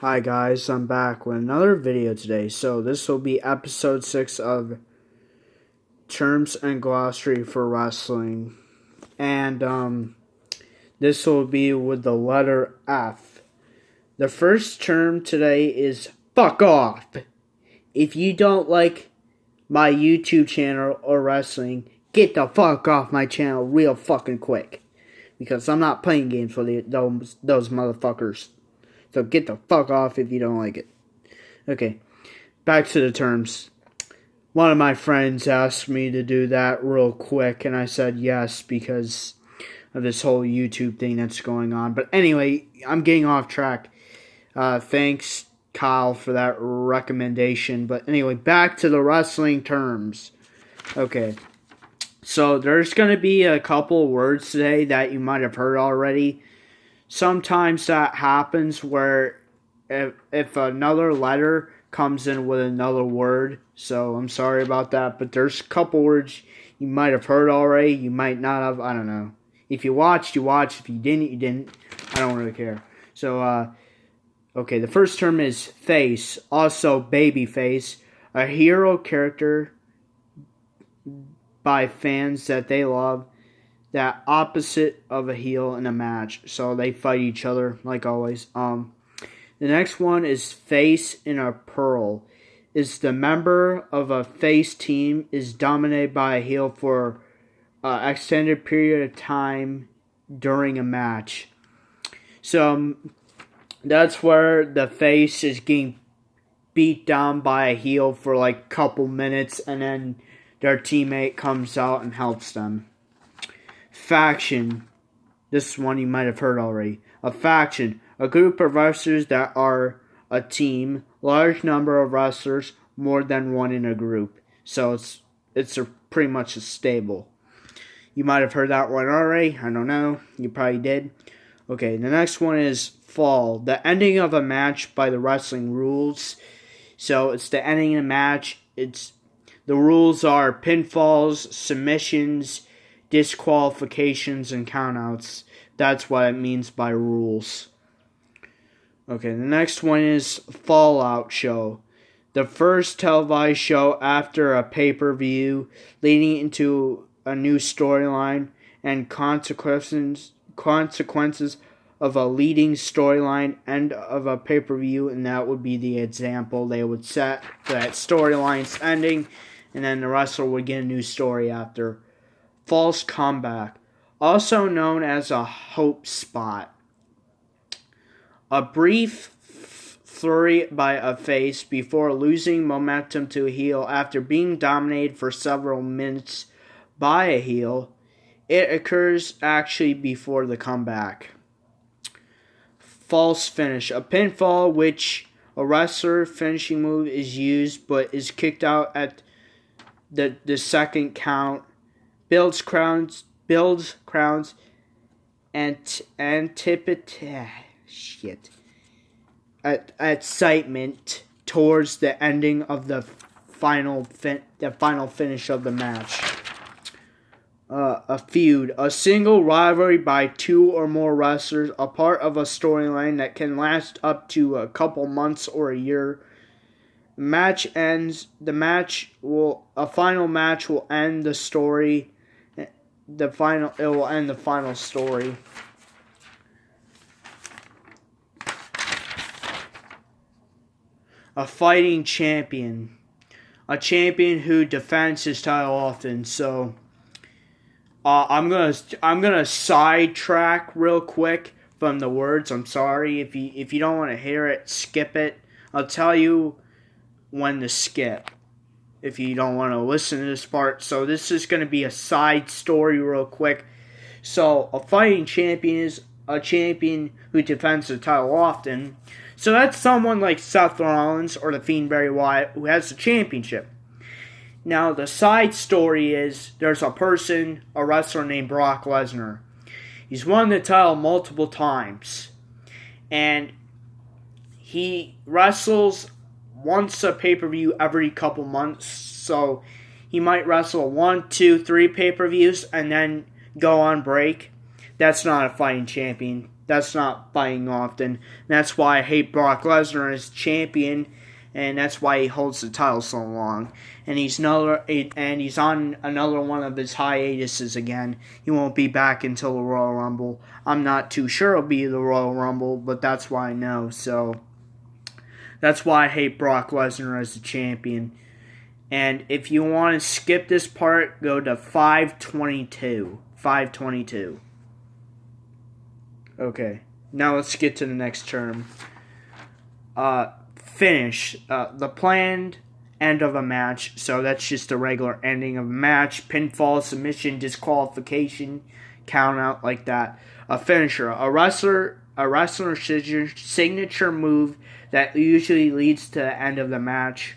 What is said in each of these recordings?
Hi guys, I'm back with another video today. So this will be episode 6 of Terms and Glossary for Wrestling. And this will be with the letter F. The first term today is fuck off. If you don't like my YouTube channel or wrestling, get the fuck off my channel real fucking quick. Because I'm not playing games for those motherfuckers. So get the fuck off if you don't like it. Okay, back to the terms. One of my friends asked me to do that real quick, and I said yes because of this whole YouTube thing that's going on. But anyway, I'm getting off track. Thanks, Kyle, for that recommendation. But anyway, back to the wrestling terms. Okay, so there's going to be a couple words today that you might have heard already. Sometimes that happens where if another letter comes in with another word, so I'm sorry about that, but there's a couple words you might have heard already, you might not have, I don't know. If you watched, you watched. If you didn't, you didn't. I don't really care. So, okay, the first term is face, also baby face, a hero character by fans that they love. That opposite of a heel in a match. So they fight each other, like always. The next one is face in a pearl. Is the member of a face team is dominated by a heel for an extended period of time during a match. So that's where the face is getting beat down by a heel for like a couple minutes, and then their teammate comes out and helps them. Faction. This one you might have heard already. A faction. A group of wrestlers that are a team. Large number of wrestlers. More than one in a group. So it's pretty much a stable. You might have heard that one already. I don't know. You probably did. Okay, the next one is fall. The ending of a match by the wrestling rules. So it's the ending of a match. The rules are pinfalls, submissions, disqualifications, and countouts. That's what it means by rules. Okay, the next one is Fallout Show. The first televised show after a pay-per-view, leading into a new storyline and consequences of a leading storyline end of a pay-per-view, and that would be the example. They would set that storyline's ending, and then the wrestler would get a new story after. False comeback, also known as a hope spot. A brief flurry by a face before losing momentum to a heel after being dominated for several minutes by a heel. It occurs actually before the comeback. False finish, a pinfall which a wrestler finishing move is used but is kicked out at the second count. Builds crowns, and excitement towards the ending of the final finish of the match. A feud, a single rivalry by two or more wrestlers, a part of a storyline that can last up to a couple months or a year. Match ends. A final match will end the story. It will end the final story. A fighting champion. A champion who defends his title often. So I'm gonna sidetrack real quick from the words. I'm sorry. If you don't want to hear it, skip it. I'll tell you when to skip if you don't want to listen to this part. So this is going to be a side story real quick. So a fighting champion is a champion who defends the title often. So that's someone like Seth Rollins or the Fiend Bray Wyatt who has the championship. Now the side story is there's a wrestler named Brock Lesnar. He's won the title multiple times. And he wrestles once a pay-per-view every couple months, so he might wrestle 1, 2, 3 pay-per-views and then go on break. That's not a fighting champion. That's not fighting often. That's why I hate Brock Lesnar as champion, and that's why he holds the title so long. And he's on another one of his hiatuses again. He won't be back until the Royal Rumble. I'm not too sure it'll be the Royal Rumble, but that's why I know. So that's why I hate Brock Lesnar as the champion. And if you want to skip this part, go to 522. 522. Okay, now let's get to the next term. Finish. The planned end of a match. So that's just a regular ending of a match. Pinfall, submission, disqualification, count out like that. A finisher. A wrestler's signature move that usually leads to the end of the match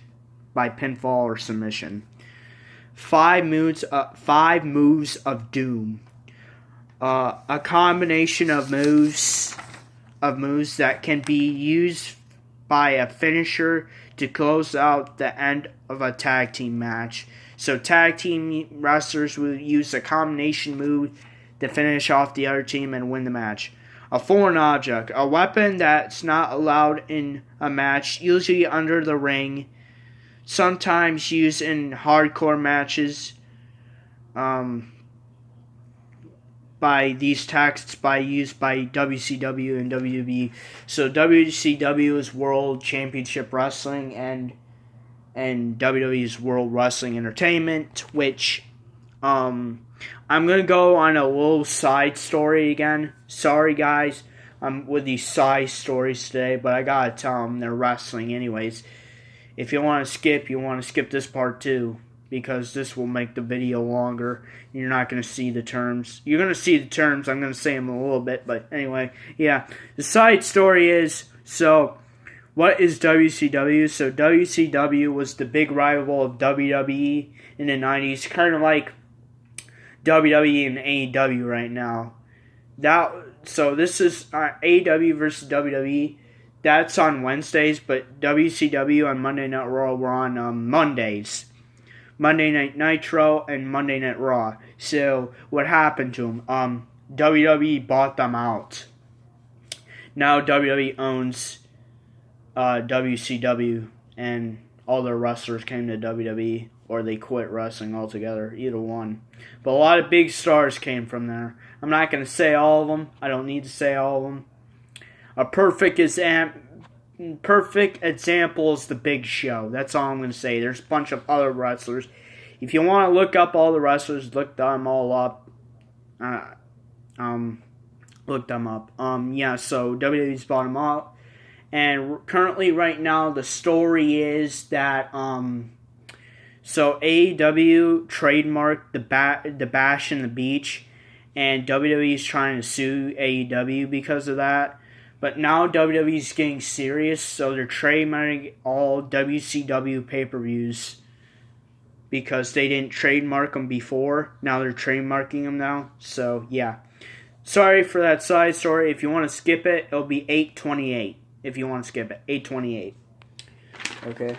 by pinfall or submission. 5 moves of doom. A combination of moves that can be used by a finisher to close out the end of a tag team match. So tag team wrestlers will use a combination move to finish off the other team and win the match. A foreign object, a weapon that's not allowed in a match, usually under the ring, sometimes used in hardcore matches. By these tactics used by WCW and WWE. So WCW is World Championship Wrestling and WWE is World Wrestling Entertainment, which I'm gonna go on a little side story again. Sorry guys, I'm with these side stories today, but I gotta tell them they're wrestling anyways. If you want to skip this part too, because this will make the video longer. You're not going to see the terms. You're going to see the terms. I'm going to say them a little bit, but anyway, yeah. The side story is, so what is WCW? So WCW was the big rival of WWE in the 90s, kind of like WWE and AEW right now. So this is AEW versus WWE. That's on Wednesdays, but WCW on Monday Night Raw were on Mondays. Monday Night Nitro and Monday Night Raw. So what happened to them? WWE bought them out. Now WWE owns WCW, and all their wrestlers came to WWE, or they quit wrestling altogether. Either one. But a lot of big stars came from there. I'm not going to say all of them. I don't need to say all of them. A perfect example is the Big Show. That's all I'm going to say. There's a bunch of other wrestlers. If you want to look up all the wrestlers, look them all up. Look them up. Yeah, so WWE's bought them up. And currently, right now, the story is that, so AEW trademarked the Bash in the Beach, and WWE is trying to sue AEW because of that. But now WWE is getting serious, so they're trademarking all WCW pay-per-views because they didn't trademark them before. Now they're trademarking them now. So, yeah. Sorry for that side story. If you want to skip it, it'll be 8:28. If you want to skip it, 8:28. Okay.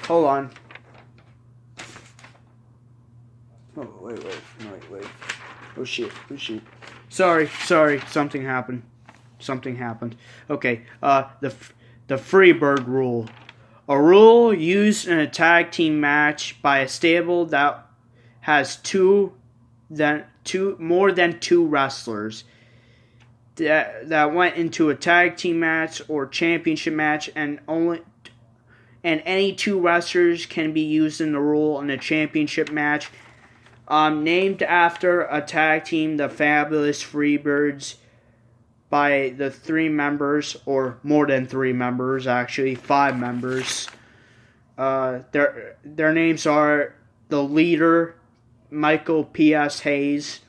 Hold on. Oh, wait. Oh, shit. Sorry. Something happened. Okay. The Freebird Rule. A rule used in a tag team match by a stable that has more than two wrestlers that went into a tag team match or championship match, and any two wrestlers can be used in the rule in a championship match. Named after a tag team, the Fabulous Freebirds, by the 3 members, or more than 3 members, actually, 5 members. Their names are the leader, Michael P.S. Hayes.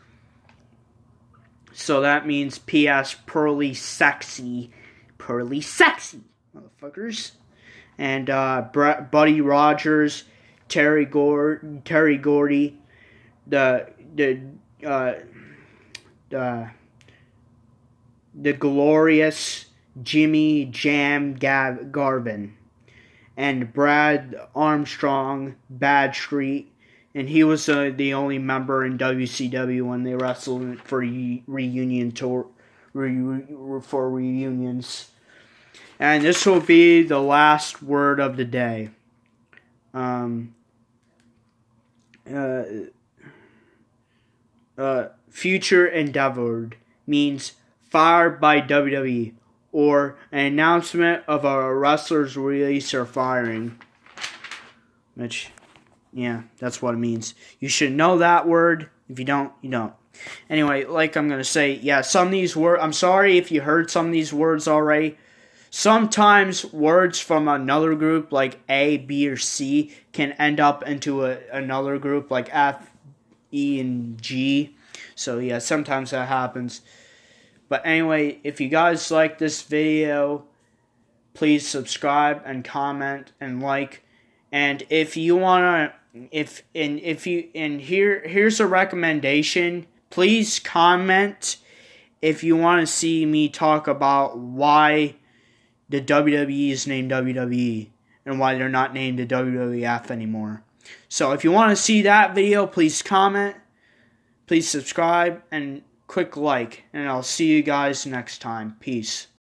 So that means P.S. Pearly Sexy, motherfuckers. And Buddy Rogers, Terry Gordy, the glorious Jimmy Jam Garvin, and Brad Armstrong Badstreet, and he was the only member in WCW when they wrestled for reunion tour for reunions. And this will be the last word of the day. Future endeavored means fired by WWE, or an announcement of a wrestler's release or firing. Which, yeah, that's what it means. You should know that word. If you don't, you don't. Anyway, like I'm going to say, yeah, some of these words, I'm sorry if you heard some of these words already. Sometimes words from another group, like A, B, or C, can end up into another group, like F, E, and G. So, yeah, sometimes that happens. But anyway, if you guys like this video, please subscribe and comment and like. And if you wanna, here's a recommendation. Please comment if you want to see me talk about why the WWE is named WWE and why they're not named the WWF anymore. So if you want to see that video, please comment, please subscribe, and click like. And I'll see you guys next time. Peace.